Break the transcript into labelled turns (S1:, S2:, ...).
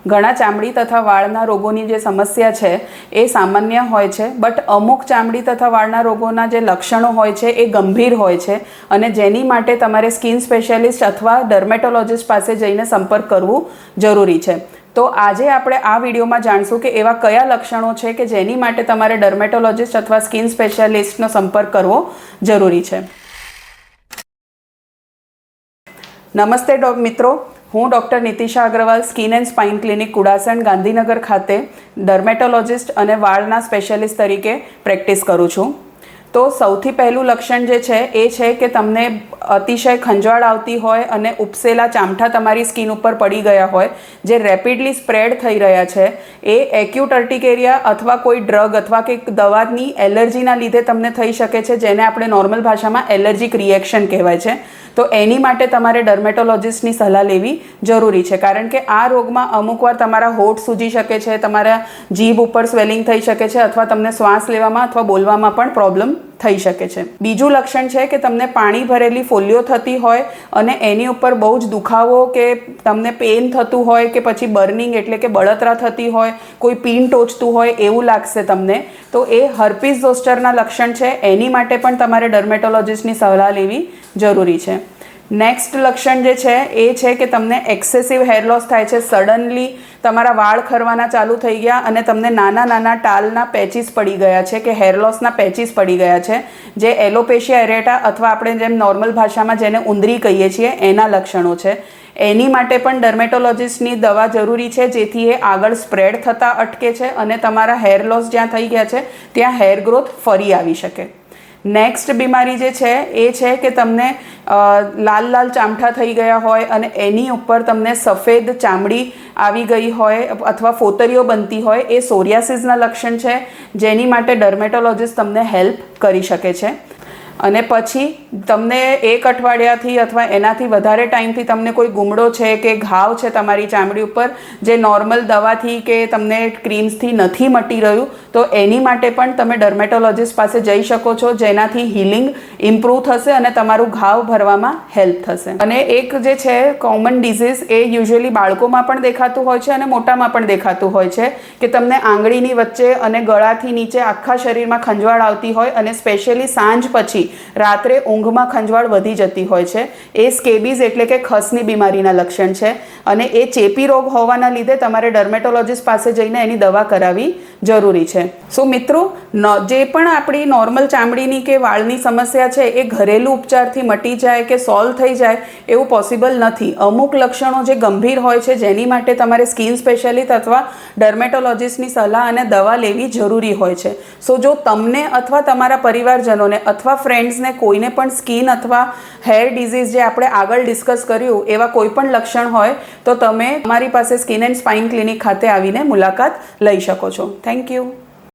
S1: ઘણા ચામડી તથા વાળના રોગોની જે સમસ્યા છે એ સામાન્ય હોય છે, બટ અમુક ચામડી તથા વાળના રોગોના જે લક્ષણો હોય છે એ ગંભીર હોય છે અને જેની માટે તમારે સ્કિન સ્પેશિયાલિસ્ટ અથવા ડર્મેટોલોજિસ્ટ પાસે જઈને સંપર્ક કરવું જરૂરી છે. તો આજે આપણે આ વિડીયોમાં જાણશું કે એવા કયા લક્ષણો છે કે જેની માટે તમારે ડર્મેટોલોજિસ્ટ અથવા સ્કિન સ્પેશિયાલિસ્ટનો સંપર્ક કરવો જરૂરી છે. નમસ્તે મિત્રો, હું doctor Nitisha Agrawal, skin and spine clinic Kudasan, Gandhinagar ખાતે ડર્મેટોલોજિસ્ટ અને વાળના સ્પેશિયાલિસ્ટ તરીકે પ્રેક્ટિસ કરું છું. તો સૌથી પહેલું લક્ષણ જે છે એ છે કે તમને અતિશય ખંજવાળ આવતી હોય અને ઉપસેલા ચામઠા તમારી સ્કિન ઉપર પડી ગયા હોય, જે રેપિડલી સ્પ્રેડ થઈ રહ્યા છે. એ એક્યુટ અર્ટિકેરિયા અથવા કોઈ ડ્રગ અથવા કે દવાની એલર્જીના લીધે તમને થઈ શકે છે, જેને આપણે નોર્મલ ભાષામાં એલર્જીક રિએક્શન કહેવાય છે. તો એની માટે તમારે ડર્મેટોલોજિસ્ટની સલાહ લેવી જરૂરી છે, કારણ કે આ રોગમાં અમુકવાર તમારા હોઠ સૂજી શકે છે, તમારા જીભ ઉપર સ્વેલિંગ થઈ શકે છે અથવા તમને શ્વાસ લેવામાં અથવા બોલવામાં પણ પ્રોબ્લેમ થઈ શકે છે. બીજું લક્ષણ છે કે તમને પાણી ભરેલી ફોલ્લીઓ થતી હોય અને એની ઉપર બહુ જ દુખાવો કે તમને પેઇન થતું હોય કે પછી બર્નિંગ એટલે કે બળતરા થતી હોય, કોઈ પીન ટોચતું હોય એવું લાગશે તમને, તો એ હર્પીસ ઝોસ્ટરના લક્ષણ છે. એની માટે પણ તમારે ડર્મેટોલોજિસ્ટની સલાહ લેવી જરૂરી છે. નેક્સ્ટ લક્ષણ જે છે એ છે કે તમને એક્સેસિવ હેર લોસ થાય છે. સડનલી તમારા વાળ ખરવાના ચાલુ થઈ ગયા અને તમને નાના નાના ટાલના પેચીસ પડી ગયા છે કે હેર લોસના પેચીસ પડી ગયા છે, જે એલોપેશિયા એરેટા અથવા આપણે જેમ નોર્મલ ભાષામાં જેને ઉંદરી કહીએ છીએ એના લક્ષણો છે. એની માટે પણ ડર્મેટોલોજિસ્ટની દવા જરૂરી છે, જેથી એ આગળ સ્પ્રેડ થતાં અટકે છે અને તમારા હેર લોસ જ્યાં થઈ ગયા છે ત્યાં હેર ગ્રોથ ફરી આવી શકે. નેક્સ્ટ બીમારી જે છે એ છે કે તમને લાલ લાલ ચામઠા થઈ ગયા હોય અને એની ઉપર તમને સફેદ ચામડી આવી ગઈ હોય અથવા ફોતરીઓ બનતી હોય, એ સોરિયાસિસના લક્ષણ છે, જેની માટે ડર્મેટોલોજિસ્ટ તમને હેલ્પ કરી શકે છે. અને પછી તમને 1 અઠવાડિયાથી અથવા એનાથી વધારે ટાઈમથી તમને કોઈ ગુમડો છે કે ઘાવ છે તમારી ચામડી ઉપર, જે નોર્મલ દવાથી કે તમને ક્રીમ્સથી નથી મટી રહ્યું, તો એની માટે પણ તમે ડર્મેટોલોજિસ્ટ પાસે જઈ શકો છો, જેનાથી હિલિંગ ઇમ્પ્રૂવ થશે અને તમારું ઘાવ ભરવામાં હેલ્પ થશે. અને એક જે છે કોમન ડિઝીઝ, એ યુઝ્યુઅલી બાળકોમાં પણ દેખાતું હોય છે અને મોટામાં પણ દેખાતું હોય છે કે તમને આંગળીની વચ્ચે અને ગળાથી નીચે આખા શરીરમાં ખંજવાળ આવતી હોય અને સ્પેશિયલી સાંજ પછી રાત્રે ઊંઘમાં ખંજવાળ વધી જતી હોય છે. એ સ્કેબીઝ એટલે કે ખસની બીમારીના લક્ષણ છે અને એ ચેપી રોગ હોવાના લીધે તમારે ડર્મેટોલોજિસ્ટ પાસે જઈને એની દવા કરાવવી જરૂરી છે. સો મિત્રો, જે પણ આપણી નોર્મલ ચામડીની કે વાળની સમસ્યા છે એ ઘરેલું ઉપચારથી મટી જાય કે સોલ્વ થઈ જાય એવું પોસિબલ નથી. અમુક લક્ષણો જે ગંભીર હોય છે જેની માટે તમારે સ્કિન સ્પેશિયાલિસ્ટ અથવા ડર્મેટોલોજિસ્ટની સલાહ અને દવા લેવી જરૂરી હોય છે. સો જો તમને અથવા તમારા પરિવારજનોને અથવા ફ્રેન્ડ્સને કોઈને પણ સ્કિન અથવા હેર ડિઝીઝ જે આપણે આગળ ડિસ્કસ કર્યું એવા કોઈ પણ લક્ષણ હોય તો તમે અમારી પાસે સ્કિન એન્ડ સ્પાઇન ક્લિનિક ખાતે આવીને મુલાકાત લઈ શકો છો. Thank you.